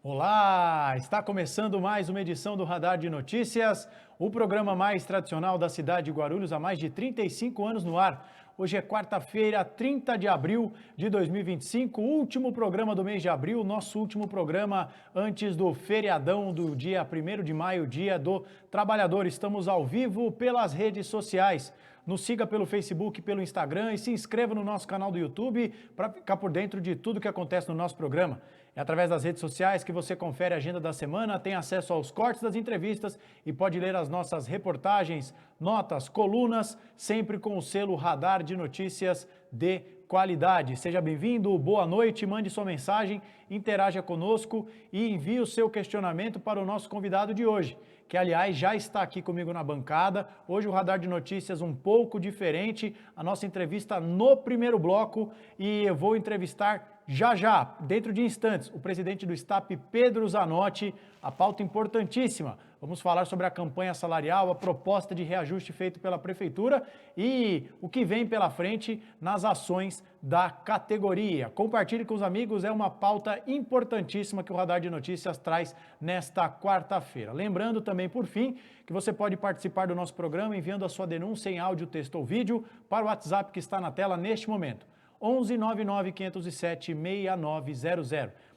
Olá! Está começando mais uma edição do Radar de Notícias, o programa mais tradicional da cidade de Guarulhos há mais de 35 anos no ar. Hoje é quarta-feira, 30 de abril de 2025, último programa do mês de abril, nosso último programa antes do feriadão do dia 1º de maio, dia do trabalhador. Estamos ao vivo pelas redes sociais. Nos siga pelo Facebook, pelo Instagram e se inscreva no nosso canal do YouTube para ficar por dentro de tudo que acontece no nosso programa. É através das redes sociais que você confere a agenda da semana, tem acesso aos cortes das entrevistas e pode ler as nossas reportagens, notas, colunas, sempre com o selo Radar de Notícias de qualidade. Seja bem-vindo, boa noite, mande sua mensagem, interaja conosco e envie o seu questionamento para o nosso convidado de hoje, que aliás já está aqui comigo na bancada. Hoje o Radar de Notícias um pouco diferente, a nossa entrevista no primeiro bloco, e eu vou entrevistar já, dentro de instantes, o presidente do STAP, Pedro Zanotti. A pauta importantíssima. Vamos falar sobre a campanha salarial, a proposta de reajuste feito pela Prefeitura e o que vem pela frente nas ações da categoria. Compartilhe com os amigos, é uma pauta importantíssima que o Radar de Notícias traz nesta quarta-feira. Lembrando também, por fim, que você pode participar do nosso programa enviando a sua denúncia em áudio, texto ou vídeo para o WhatsApp que está na tela neste momento. 11 99 507 6900.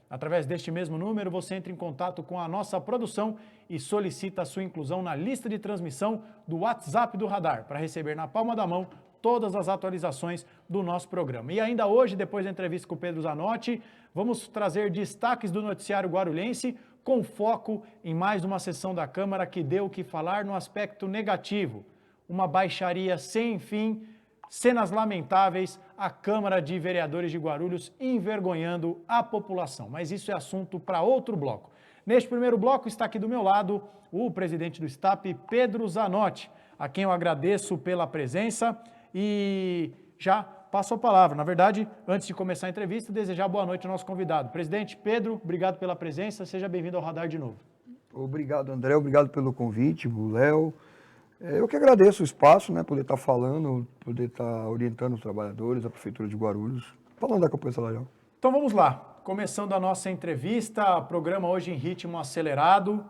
Através deste mesmo número, você entra em contato com a nossa produção e solicita a sua inclusão na lista de transmissão do WhatsApp do Radar, para receber na palma da mão todas as atualizações do nosso programa. E ainda hoje, depois da entrevista com o Pedro Zanotti, vamos trazer destaques do noticiário guarulhense, com foco em mais uma sessão da Câmara que deu o que falar no aspecto negativo. Uma baixaria sem fim, cenas lamentáveis, a Câmara de Vereadores de Guarulhos envergonhando a população. Mas isso é assunto para outro bloco. Neste primeiro bloco está aqui do meu lado o presidente do STAP, Pedro Zanotti, a quem eu agradeço pela presença e já passo a palavra. Na verdade, antes de começar a entrevista, desejar boa noite ao nosso convidado. Presidente Pedro, obrigado pela presença, seja bem-vindo ao Radar de novo. Obrigado, André, obrigado pelo convite, o Léo. Eu que agradeço o espaço, né, poder estar falando, poder estar orientando os trabalhadores, a Prefeitura de Guarulhos, falando da campanha salarial. Então vamos lá, começando a nossa entrevista, programa hoje em ritmo acelerado.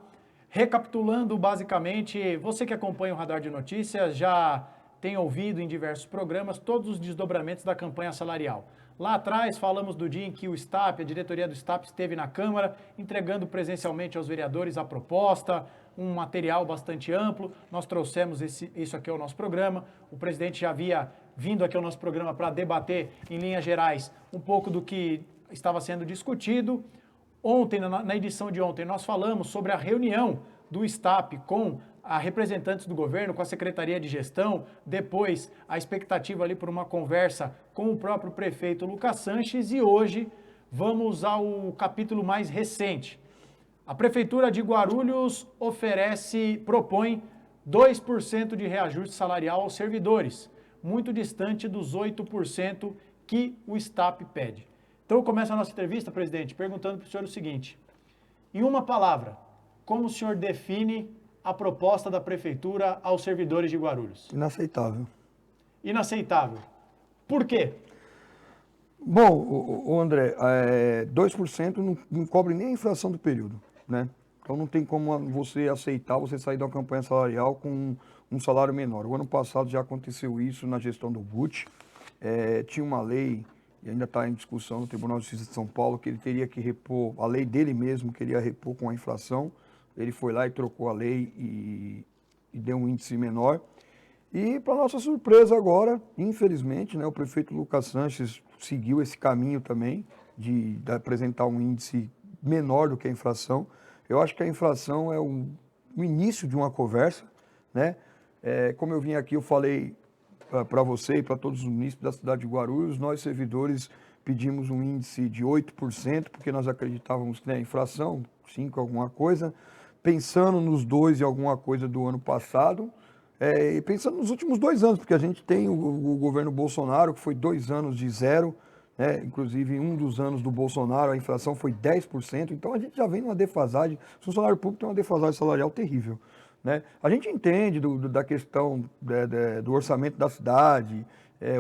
Recapitulando basicamente, você que acompanha o Radar de Notícias já tem ouvido em diversos programas todos os desdobramentos da campanha salarial. Lá atrás falamos do dia em que o STAP, a diretoria do STAP esteve na Câmara, entregando presencialmente aos vereadores a proposta, um material bastante amplo. Nós trouxemos isso aqui ao nosso programa. O presidente já havia vindo aqui ao nosso programa para debater, em linhas gerais, um pouco do que estava sendo discutido. Ontem, na edição de ontem, nós falamos sobre a reunião do STAP com a representantes do governo, com a Secretaria de Gestão, depois a expectativa ali por uma conversa com o próprio prefeito Lucas Sanches, e hoje vamos ao capítulo mais recente. A Prefeitura de Guarulhos propõe 2% de reajuste salarial aos servidores, muito distante dos 8% que o STAP pede. Então eu começo a nossa entrevista, presidente, perguntando para o senhor o seguinte: em uma palavra, como o senhor define a proposta da Prefeitura aos servidores de Guarulhos? Inaceitável. Inaceitável. Por quê? Bom, André, 2% não cobre nem a inflação do período, né? Então não tem como você aceitar, você sair da campanha salarial com um salário menor. O ano passado já aconteceu isso na gestão do Butch. Tinha uma lei, e ainda está em discussão no Tribunal de Justiça de São Paulo, que ele teria que repor, a lei dele mesmo queria repor com a inflação. Ele foi lá e trocou a lei e deu um índice menor. E, para nossa surpresa agora, infelizmente, né, o prefeito Lucas Sanches seguiu esse caminho também de apresentar um índice menor do que a inflação. Eu acho que a inflação é o início de uma conversa, né? Como eu vim aqui, eu falei para você e para todos os munícipes da cidade de Guarulhos, nós servidores pedimos um índice de 8%, porque nós acreditávamos que a inflação, 5% alguma coisa, pensando nos 2% e alguma coisa do ano passado, e pensando nos últimos 2 anos, porque a gente tem o governo Bolsonaro, que foi 2 anos de zero, né? Inclusive um dos anos do Bolsonaro a inflação foi 10%, então a gente já vem numa defasagem, o funcionário público tem uma defasagem salarial terrível, né? A gente entende da questão do orçamento da cidade,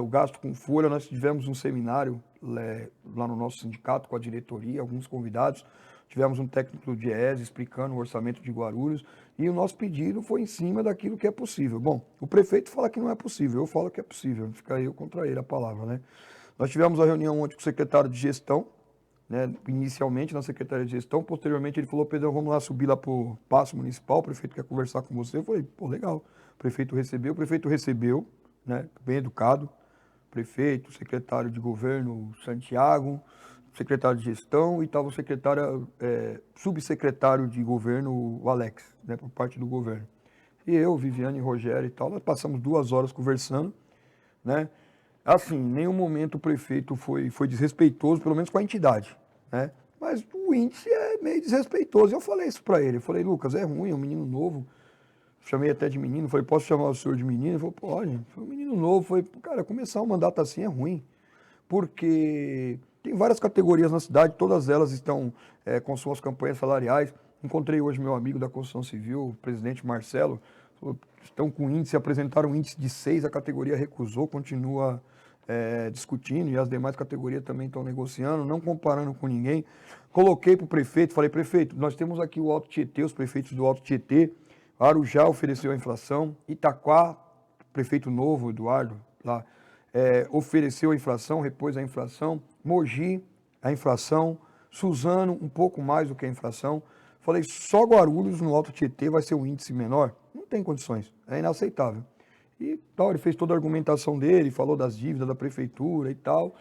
o gasto com folha. Nós tivemos um seminário lá no nosso sindicato com a diretoria, alguns convidados. Tivemos um técnico do DIEESE explicando o orçamento de Guarulhos e o nosso pedido foi em cima daquilo que é possível. Bom, o prefeito fala que não é possível, eu falo que é possível, fica eu contra ele a palavra, né? Nós tivemos a reunião ontem com o secretário de gestão, né, inicialmente na Secretaria de Gestão, posteriormente ele falou, Pedrão, vamos lá subir lá para o Paço Municipal, o prefeito quer conversar com você. Eu falei, pô, legal, o prefeito recebeu, né, bem educado, prefeito, secretário de governo Santiago, secretário de gestão e estava o subsecretário de governo, o Alex, né, por parte do governo. E eu, Viviane, Rogério e tal, nós passamos 2 horas conversando, né? Assim, em nenhum momento o prefeito foi desrespeitoso, pelo menos com a entidade, né? Mas o índice é meio desrespeitoso. Eu falei isso para ele, eu falei, Lucas, é ruim, é um menino novo. Chamei até de menino, falei, posso chamar o senhor de menino? Ele falou, pode, foi um menino novo. Falei, cara, começar um mandato assim é ruim, porque tem várias categorias na cidade, todas elas estão com suas campanhas salariais. Encontrei hoje meu amigo da construção civil, o presidente Marcelo, estão com índice, apresentaram um índice de 6, a categoria recusou, continua discutindo, e as demais categorias também estão negociando, não comparando com ninguém. Coloquei para o prefeito, falei, prefeito, nós temos aqui o Alto Tietê, os prefeitos do Alto Tietê, Arujá ofereceu a inflação, Itaquá, prefeito novo, Eduardo, lá, ofereceu a inflação, repôs a inflação, Mogi, a inflação, Suzano, um pouco mais do que a inflação. Falei, só Guarulhos no Alto Tietê vai ser um índice menor? Não tem condições, é inaceitável. E tal, ele fez toda a argumentação dele, falou das dívidas da prefeitura e tal.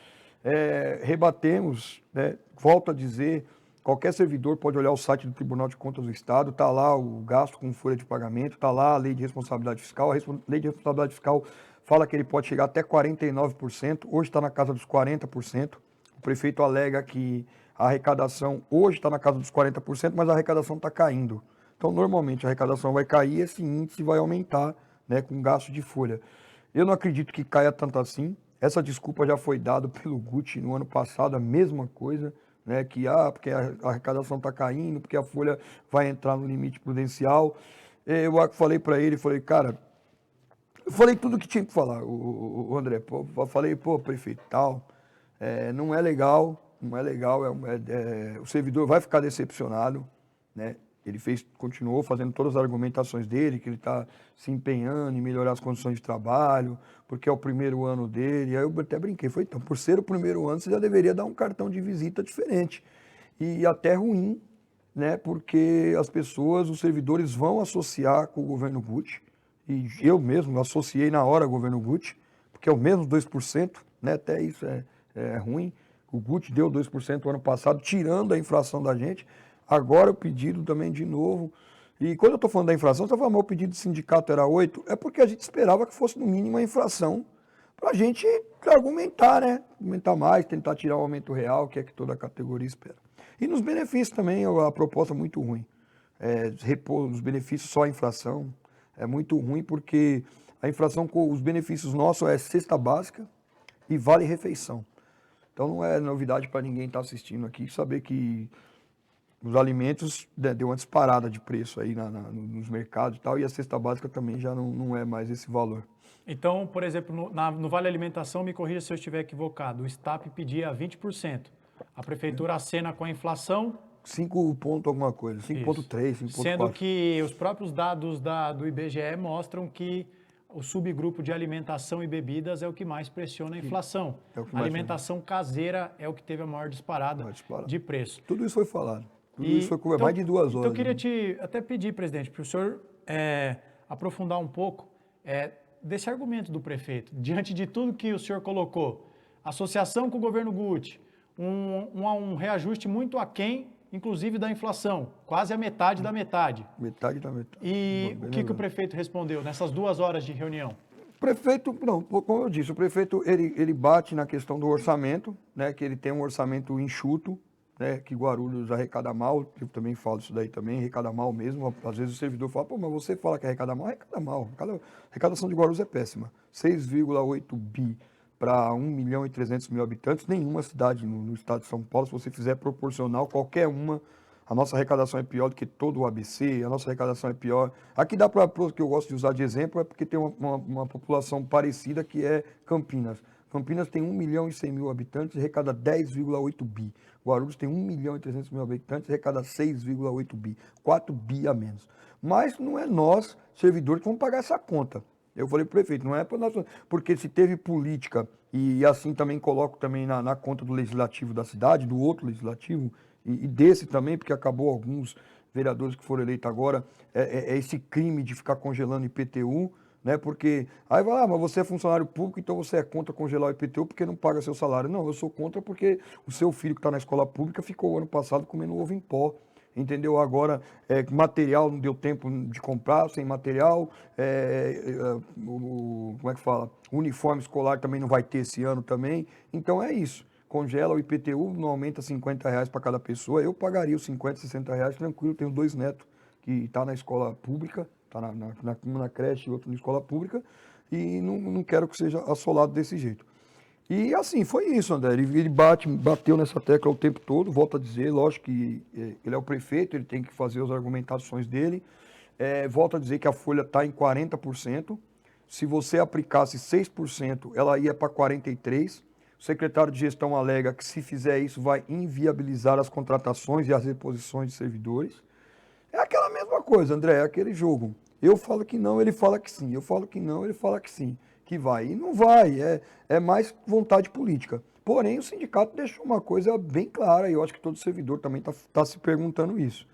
Rebatemos, né? Volto a dizer, qualquer servidor pode olhar o site do Tribunal de Contas do Estado, está lá o gasto com folha de pagamento, está lá a lei de responsabilidade fiscal. A lei de responsabilidade fiscal fala que ele pode chegar até 49%, hoje está na casa dos 40%. O prefeito alega que a arrecadação hoje está na casa dos 40%, mas a arrecadação está caindo. Então, normalmente, a arrecadação vai cair e esse índice vai aumentar, né, com gasto de folha. Eu não acredito que caia tanto assim. Essa desculpa já foi dada pelo Gucci no ano passado, a mesma coisa, né, que porque a arrecadação está caindo, porque a folha vai entrar no limite prudencial. Eu falei para ele, falei, cara, eu falei tudo que tinha que falar, o André. Eu falei, prefeito, tal, não é legal, o servidor vai ficar decepcionado, né? Ele continuou fazendo todas as argumentações dele, que ele está se empenhando em melhorar as condições de trabalho, porque é o primeiro ano dele. Aí eu até brinquei, foi então, por ser o primeiro ano, você já deveria dar um cartão de visita diferente. E até ruim, né? Porque as pessoas, os servidores vão associar com o governo Gucci, e eu mesmo associei na hora o governo Gucci, porque é o mesmo 2%, né? Até isso é ruim. O Gucci deu 2% no ano passado, tirando a inflação da gente. Agora o pedido também de novo. E quando eu estou falando da inflação, você falando, o pedido do sindicato era 8%, é porque a gente esperava que fosse no mínimo a inflação para a gente argumentar, né? Argumentar mais, tentar tirar o aumento real, que é que toda a categoria espera. E nos benefícios também, a proposta é muito ruim. Repor os benefícios só a inflação é muito ruim, porque a inflação com os benefícios nossos é cesta básica e vale refeição. Então não é novidade para ninguém estar assistindo aqui saber que os alimentos deu uma disparada de preço aí nos mercados e tal, e a cesta básica também já não é mais esse valor. Então, por exemplo, no Vale Alimentação, me corrija se eu estiver equivocado, o STAP pedia 20%. A prefeitura acena com a inflação... 5 ponto alguma coisa, 5,3, 5,4. Sendo que os próprios dados do IBGE mostram que o subgrupo de alimentação e bebidas é o que mais pressiona a inflação. A alimentação caseira é o que teve a maior disparada de preço. Tudo isso foi falado. Isso foi mais de 2 horas. Então eu queria te até pedir, presidente, para o senhor aprofundar um pouco desse argumento do prefeito. Diante de tudo que o senhor colocou, associação com o governo Gucci, um reajuste muito aquém, inclusive da inflação, quase a metade da metade. Metade da metade. E o que o prefeito respondeu nessas 2 horas de reunião? O prefeito, não, como eu disse, o prefeito ele bate na questão do orçamento, né, que ele tem um orçamento enxuto, né, que Guarulhos arrecada mal, eu também falo isso daí também, arrecada mal mesmo. Às vezes o servidor fala, mas você fala que arrecada mal, a arrecadação de Guarulhos é péssima. 6,8 bi para 1 milhão e 300 mil habitantes, nenhuma cidade no estado de São Paulo, se você fizer proporcional, qualquer uma, a nossa arrecadação é pior do que todo o ABC, a nossa arrecadação é pior. Aqui que eu gosto de usar de exemplo, é porque tem uma população parecida que é Campinas. Campinas tem 1.100.000 habitantes e arrecada 10,8 bi. Guarulhos tem 1.300.000 habitantes e arrecada 6,8 bi. 4 bi a menos. Mas não é nós, servidores, que vamos pagar essa conta. Eu falei para o prefeito, não é para nós, porque se teve política, e assim também coloco também na conta do legislativo da cidade, do outro legislativo, e desse também, porque acabou alguns vereadores que foram eleitos agora, esse crime de ficar congelando IPTU, né? Porque aí vai lá, mas você é funcionário público, então você é contra congelar o IPTU porque não paga seu salário. Não, eu sou contra porque o seu filho que está na escola pública ficou ano passado comendo ovo em pó. Entendeu? Agora, material não deu tempo de comprar, sem material, como é que fala? O uniforme escolar também não vai ter esse ano também. Então é isso. Congela o IPTU, não aumenta R$50 para cada pessoa. Eu pagaria os R$50, R$60 tranquilo. Tenho 2 netos que estão na escola pública, está na creche e outro na escola pública, e não quero que seja assolado desse jeito. E assim, foi isso, André. Ele bateu nessa tecla o tempo todo, volto a dizer, lógico que ele é o prefeito, ele tem que fazer as argumentações dele. Volto a dizer que a folha está em 40%. Se você aplicasse 6%, ela ia para 43%. O secretário de gestão alega que se fizer isso vai inviabilizar as contratações e as reposições de servidores. É aquela mesma coisa, André, é aquele jogo. Eu falo que não, ele fala que sim. Eu falo que não, ele fala que sim. Que vai. E não vai, é mais vontade política. Porém, o sindicato deixou uma coisa bem clara, e eu acho que todo servidor também está se perguntando isso.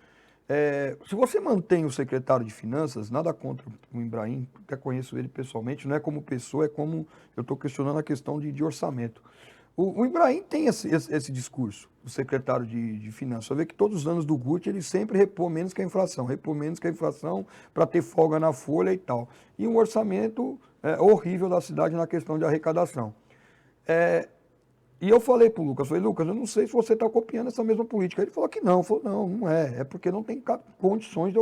Se você mantém o secretário de Finanças, nada contra o Ibrahim, até conheço ele pessoalmente, não é como pessoa, é como eu estou questionando a questão de orçamento. O Ibrahim tem esse discurso, o secretário de Finanças. Você vê que todos os anos do Guti ele sempre repôs menos que a inflação para ter folga na folha e tal. E um orçamento horrível da cidade na questão de arrecadação. E eu falei para o Lucas, Lucas, eu não sei se você está copiando essa mesma política. Ele falou que não, não é porque não tem condições de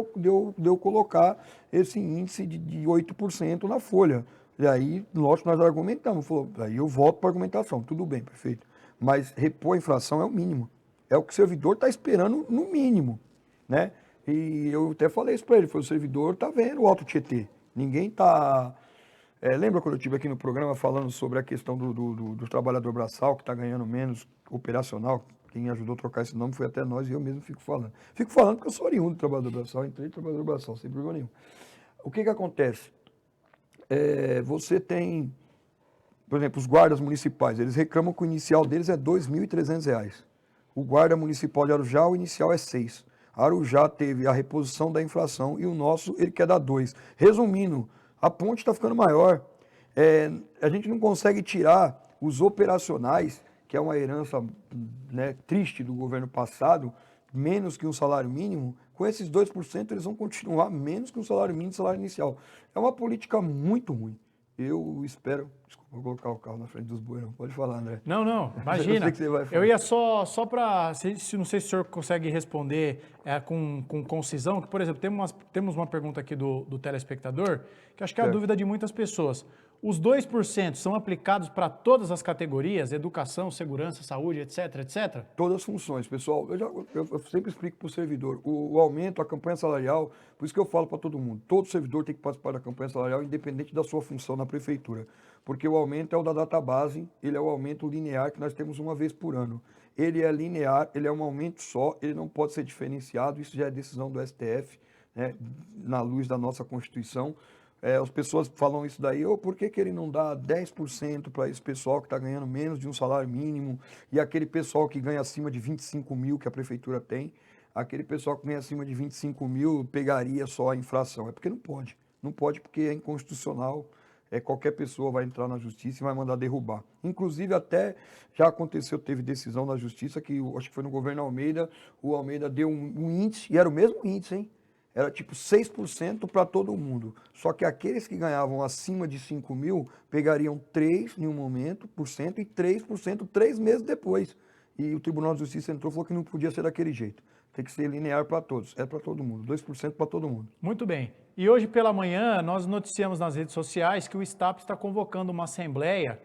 eu colocar esse índice de 8% na folha. E aí, lógico, nós argumentamos. Aí eu volto para a argumentação. Tudo bem, perfeito. Mas repor a inflação é o mínimo. É o que o servidor está esperando no mínimo. Né? E eu até falei isso para ele. O servidor está vendo o Alto Tietê. Ninguém está... lembra quando eu estive aqui no programa falando sobre a questão do trabalhador braçal, que está ganhando menos operacional? Quem ajudou a trocar esse nome foi até nós e eu mesmo fico falando. Fico falando porque eu sou oriundo do trabalhador braçal, entrei no trabalhador braçal, sem problema nenhum. O que acontece? Você tem, por exemplo, os guardas municipais, eles reclamam que o inicial deles é R$ 2.300. O guarda municipal de Arujá, o inicial é 6. Arujá teve a reposição da inflação e o nosso, ele quer dar 2. Resumindo, a ponte está ficando maior. A gente não consegue tirar os operacionais, que é uma herança, né, triste do governo passado, menos que um salário mínimo. Com esses 2%, eles vão continuar menos que um salário mínimo e salário inicial. É uma política muito ruim. Eu espero... Desculpa, vou colocar o carro na frente dos bois, não. Pode falar, André. Não, imagina. Eu sei que você vai falar. Eu ia só para... Não sei se o senhor consegue responder com concisão, que, por exemplo, temos uma pergunta aqui do telespectador, que acho que é a dúvida de muitas pessoas. Os 2% são aplicados para todas as categorias, educação, segurança, saúde, etc, etc? Todas as funções, pessoal. Eu sempre explico para o servidor. O aumento, a campanha salarial, por isso que eu falo para todo mundo. Todo servidor tem que participar da campanha salarial, independente da sua função na prefeitura. Porque o aumento é o da database, ele é o aumento linear que nós temos uma vez por ano. Ele é linear, ele é um aumento só, ele não pode ser diferenciado, isso já é decisão do STF, né, na luz da nossa Constituição. As pessoas falam isso daí, por que ele não dá 10% para esse pessoal que está ganhando menos de um salário mínimo e aquele pessoal que ganha acima de 25 mil que a prefeitura tem, aquele pessoal que ganha acima de 25 mil pegaria só a inflação? É porque não pode. Não pode porque é inconstitucional, qualquer pessoa vai entrar na justiça e vai mandar derrubar. Inclusive até já aconteceu, teve decisão na justiça que, acho que foi no governo Almeida, o Almeida deu um índice, e era o mesmo índice, hein? Era tipo 6% para todo mundo. Só que aqueles que ganhavam acima de 5 mil pegariam 3% em um momento, e 3% 3 meses depois. E o Tribunal de Justiça entrou e falou que não podia ser daquele jeito. Tem que ser linear para todos. É para todo mundo. 2% para todo mundo. Muito bem. E hoje pela manhã nós noticiamos nas redes sociais que o STAP está convocando uma assembleia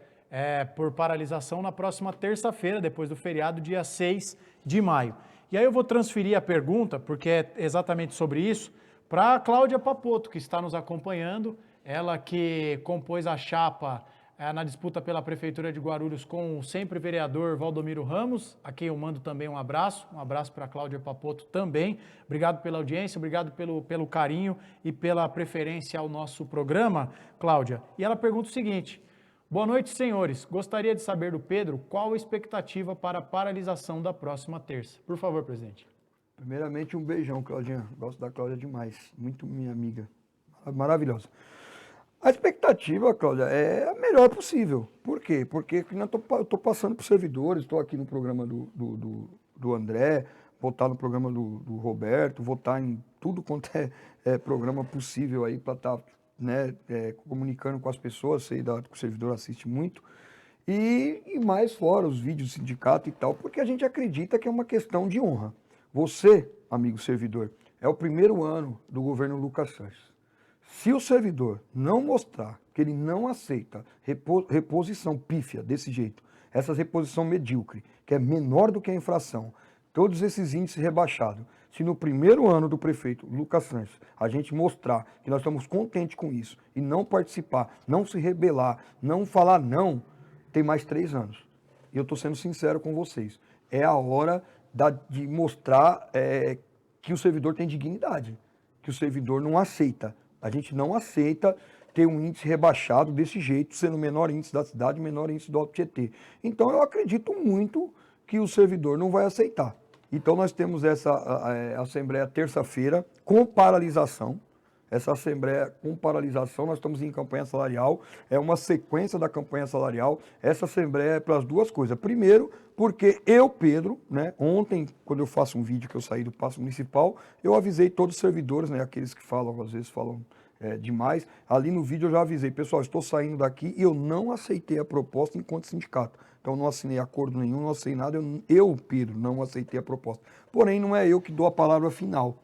por paralisação na próxima terça-feira, depois do feriado, dia 6 de maio. E aí eu vou transferir a pergunta, porque é exatamente sobre isso, para a Cláudia Papoto, que está nos acompanhando, ela que compôs a chapa na disputa pela Prefeitura de Guarulhos com o sempre vereador Valdomiro Ramos, a quem eu mando também um abraço para a Cláudia Papoto também. Obrigado pela audiência, obrigado pelo carinho e pela preferência ao nosso programa, Cláudia. E ela pergunta o seguinte: boa noite, senhores. Gostaria de saber do Pedro qual a expectativa para a paralisação da próxima terça. Por favor, presidente. Primeiramente, um beijão, Claudinha. Gosto da Cláudia demais. Muito minha amiga. Maravilhosa. A expectativa, Cláudia, é a melhor possível. Por quê? Porque eu estou passando por servidores, estou aqui no programa do André, vou estar no programa do Roberto, vou estar em tudo quanto é programa possível aí para estar comunicando com as pessoas, sei que o servidor assiste muito. E mais fora os vídeos do sindicato e tal, porque a gente acredita que é uma questão de honra. Você, amigo servidor, é o primeiro ano do governo Lucas Sanches. Se o servidor não mostrar que ele não aceita reposição pífia desse jeito, essa reposição medíocre, que é menor do que a inflação, todos esses índices rebaixados, se no primeiro ano do prefeito Lucas Sanches a gente mostrar que nós estamos contentes com isso e não participar, não se rebelar, não falar não, tem mais 3 anos. E eu estou sendo sincero com vocês. É a hora de mostrar que o servidor tem dignidade, que o servidor não aceita. A gente não aceita ter um índice rebaixado desse jeito, sendo o menor índice da cidade, o menor índice do Alto Tietê. Então eu acredito muito que o servidor não vai aceitar. Então nós temos essa assembleia terça-feira com paralisação. Essa assembleia com paralisação, nós estamos em campanha salarial, é uma sequência da campanha salarial. Essa assembleia é para as duas coisas. Primeiro, porque eu, Pedro, ontem, quando eu faço um vídeo que eu saí do Paço Municipal, eu avisei todos os servidores, aqueles que falam, às vezes falam demais, ali no vídeo eu já avisei, pessoal, estou saindo daqui e eu não aceitei a proposta enquanto sindicato. Então não assinei acordo nenhum, não assinei nada, eu, Pedro, não aceitei a proposta. Porém, não é eu que dou a palavra final.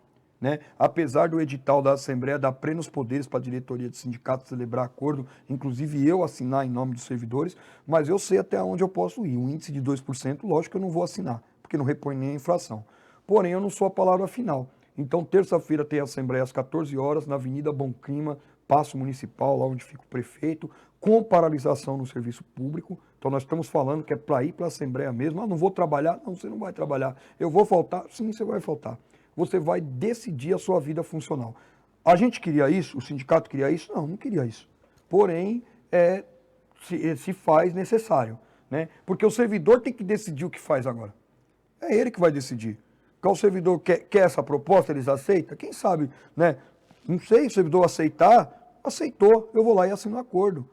Apesar do edital da Assembleia dar plenos poderes para a diretoria do sindicato celebrar acordo, inclusive eu assinar em nome dos servidores, mas eu sei até onde eu posso ir. Um índice de 2%, lógico que eu não vou assinar, porque não repõe nem a inflação. Porém, eu não sou a palavra final. Então, terça-feira tem a Assembleia às 14 horas, na Avenida Bom Clima, Paço Municipal, lá onde fica o prefeito, com paralisação no serviço público. Então, nós estamos falando que é para ir para a Assembleia mesmo. Ah, não vou trabalhar? Não, você não vai trabalhar. Eu vou faltar? Sim, você vai faltar. Você vai decidir a sua vida funcional. A gente queria isso? O sindicato queria isso? Não, não queria isso. Porém, se faz necessário. Porque o servidor tem que decidir o que faz agora. É ele que vai decidir. Qual servidor quer essa proposta, eles aceitam? Quem sabe, Não sei, o servidor aceitou, eu vou lá e assino um acordo.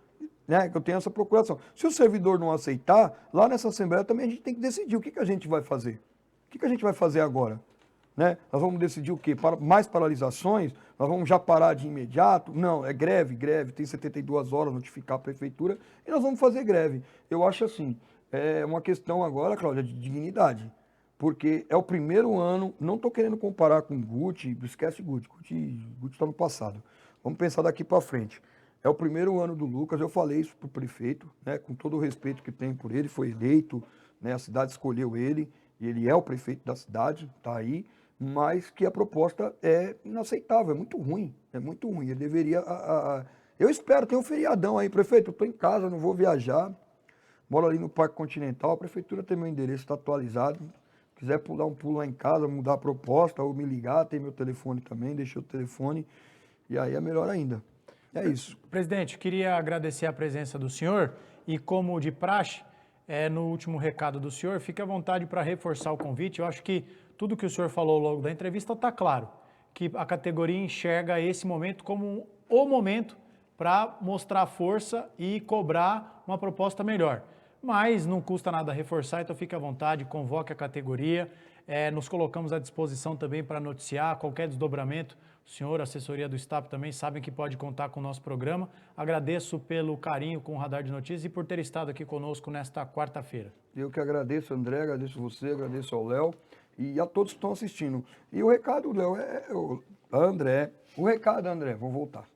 Que eu tenho essa procuração. Se o servidor não aceitar, lá nessa Assembleia também a gente tem que decidir o que a gente vai fazer. O que a gente vai fazer agora? Nós vamos decidir o quê? Mais paralisações? Nós vamos já parar de imediato? Não, é greve, tem 72 horas, notificar a prefeitura, e nós vamos fazer greve. Eu acho assim, é uma questão agora, Cláudia, de dignidade, porque é o primeiro ano, não estou querendo comparar com Guti, esquece Guti está no passado. Vamos pensar daqui para frente. É o primeiro ano do Lucas, eu falei isso para o prefeito, com todo o respeito que tenho por ele, foi eleito, a cidade escolheu ele, e ele é o prefeito da cidade, está aí, mas que a proposta é inaceitável, é muito ruim. Ele deveria... Eu espero, tem um feriadão aí, prefeito, eu estou em casa, não vou viajar, moro ali no Parque Continental, a prefeitura tem meu endereço, está atualizado, se quiser dar um pulo lá em casa, mudar a proposta, ou me ligar, tem meu telefone também, deixei o telefone, e aí é melhor ainda. É isso. Presidente, queria agradecer a presença do senhor, e como de praxe, no último recado do senhor, fique à vontade para reforçar o convite. Eu acho que tudo que o senhor falou ao longo da entrevista está claro, que a categoria enxerga esse momento como o momento para mostrar força e cobrar uma proposta melhor. Mas não custa nada reforçar, então fique à vontade, convoque a categoria. Nos colocamos à disposição também para noticiar qualquer desdobramento. O senhor, a assessoria do Estado também sabem que pode contar com o nosso programa. Agradeço pelo carinho com o Radar de Notícias e por ter estado aqui conosco nesta quarta-feira. Eu que agradeço, André, agradeço você, agradeço ao Léo e a todos que estão assistindo. E o recado, Léo, André, vou voltar.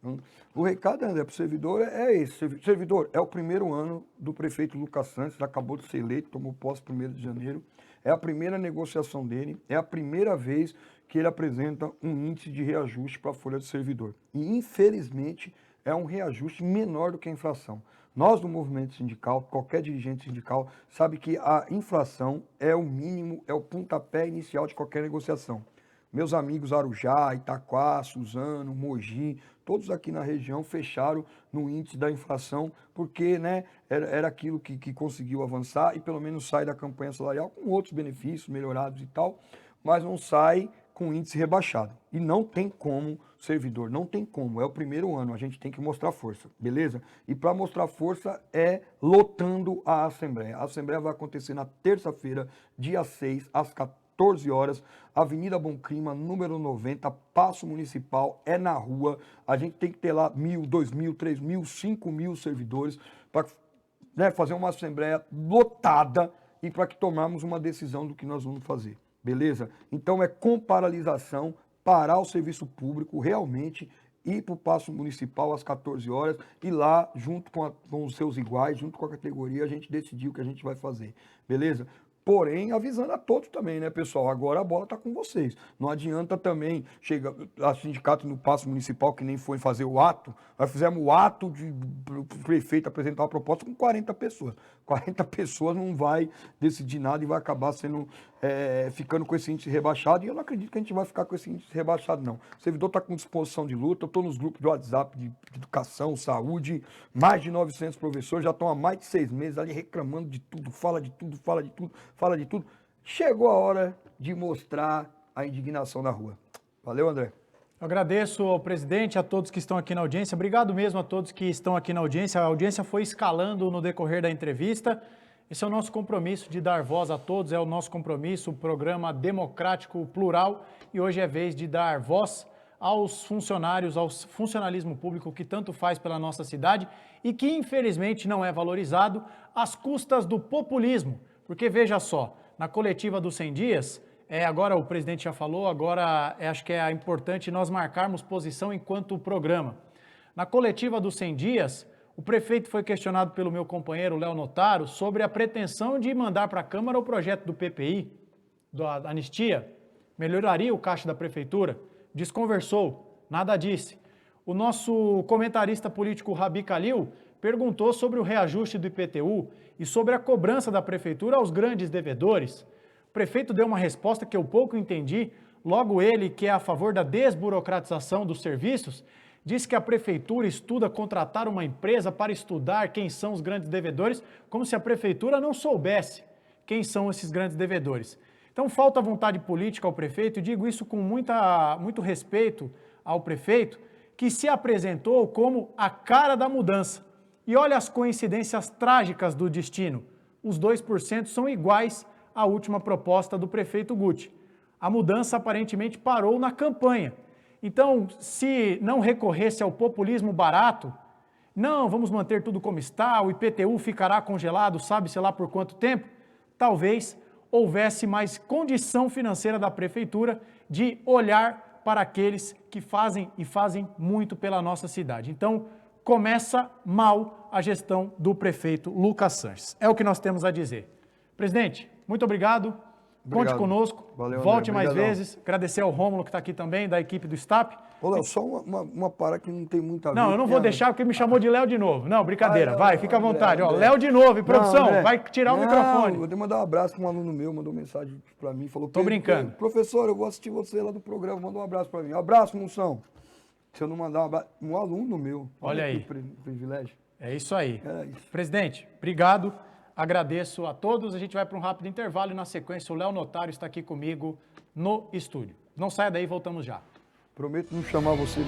O recado, André, para o servidor é esse. Servidor, é o primeiro ano do prefeito Lucas Sanches, acabou de ser eleito, tomou posse 1º de janeiro. É a primeira negociação dele, é a primeira vez que ele apresenta um índice de reajuste para a folha do servidor. E, infelizmente, é um reajuste menor do que a inflação. Nós, do movimento sindical, qualquer dirigente sindical, sabe que a inflação é o mínimo, é o pontapé inicial de qualquer negociação. Meus amigos Arujá, Itaquá, Suzano, Mogi, todos aqui na região fecharam no índice da inflação, porque né, era aquilo que conseguiu avançar e pelo menos sai da campanha salarial com outros benefícios melhorados e tal, mas não sai com índice rebaixado. E não tem como, servidor, não tem como. É o primeiro ano, a gente tem que mostrar força, beleza? E para mostrar força é lotando a Assembleia. A Assembleia vai acontecer na terça-feira, dia 6, às 14 horas, Avenida Bom Clima, número 90, Paço Municipal, é na rua. A gente tem que ter lá 1.000, 2.000, 3.000, 5.000 servidores para né, fazer uma Assembleia lotada e para que tomarmos uma decisão do que nós vamos fazer. Beleza? Então é com paralisação, parar o serviço público, realmente ir para o Paço Municipal às 14 horas e lá, junto com os seus iguais, junto com a categoria, a gente decidir o que a gente vai fazer. Beleza? Porém, avisando a todos também, né, pessoal? Agora a bola está com vocês. Não adianta também chegar a sindicato no Paço Municipal, que nem foi fazer o ato. Nós fizemos o ato para o prefeito apresentar uma proposta com 40 pessoas. 40 pessoas não vai decidir nada e vai acabar ficando com esse índice rebaixado. E eu não acredito que a gente vai ficar com esse índice rebaixado, não. O servidor está com disposição de luta. Eu estou nos grupos de WhatsApp de educação, saúde. Mais de 900 professores já estão há mais de 6 meses ali reclamando de tudo. Fala de tudo, fala de tudo. Fala de tudo. Chegou a hora de mostrar a indignação na rua. Valeu, André. Eu agradeço ao presidente, a todos que estão aqui na audiência. Obrigado mesmo a todos que estão aqui na audiência. A audiência foi escalando no decorrer da entrevista. Esse é o nosso compromisso de dar voz a todos, é o nosso compromisso, o programa democrático plural. E hoje é vez de dar voz aos funcionários, ao funcionalismo público que tanto faz pela nossa cidade e que infelizmente não é valorizado às custas do populismo. Porque veja só, na coletiva dos 100 dias, agora o presidente já falou, agora acho que é importante nós marcarmos posição enquanto programa. Na coletiva dos 100 dias, o prefeito foi questionado pelo meu companheiro Léo Notaro sobre a pretensão de mandar para a Câmara o projeto do PPI, da anistia, melhoraria o caixa da prefeitura, desconversou, nada disse. O nosso comentarista político Rabi Kalil perguntou sobre o reajuste do IPTU e sobre a cobrança da prefeitura aos grandes devedores. O prefeito deu uma resposta que eu pouco entendi, logo ele, que é a favor da desburocratização dos serviços, disse que a prefeitura estuda contratar uma empresa para estudar quem são os grandes devedores, como se a prefeitura não soubesse quem são esses grandes devedores. Então falta vontade política ao prefeito, e digo isso com muito respeito ao prefeito, que se apresentou como a cara da mudança. E olha as coincidências trágicas do destino. Os 2% são iguais à última proposta do prefeito Guti. A mudança aparentemente parou na campanha. Então, se não recorresse ao populismo barato, não, vamos manter tudo como está, o IPTU ficará congelado, sabe-se lá por quanto tempo, talvez houvesse mais condição financeira da prefeitura de olhar para aqueles que fazem e fazem muito pela nossa cidade. Então, começa mal a gestão do prefeito Lucas Sanches. É o que nós temos a dizer. Presidente, muito obrigado. Conte conosco. Valeu, volte mais vezes. Agradecer ao Rômulo que está aqui também, da equipe do STAP. Ô, Léo, só uma parada que não tem muito a ver. Não, eu não vou deixar porque me chamou de Léo de novo. Não, brincadeira. Vai, fica à vontade. Ó, Léo de novo, e produção, vai tirar o microfone. Vou mandar um abraço para um aluno meu, mandou mensagem para mim, falou... Tô brincando. Professor, eu vou assistir você lá no programa, mandou um abraço para mim. Abraço, Munção. Se eu não mandar um abraço, um aluno meu. Olha aí. Privilégio. É isso aí. Presidente, obrigado. Agradeço a todos. A gente vai para um rápido intervalo e na sequência o Léo Notaro está aqui comigo no estúdio. Não saia daí, voltamos já. Prometo não chamar você...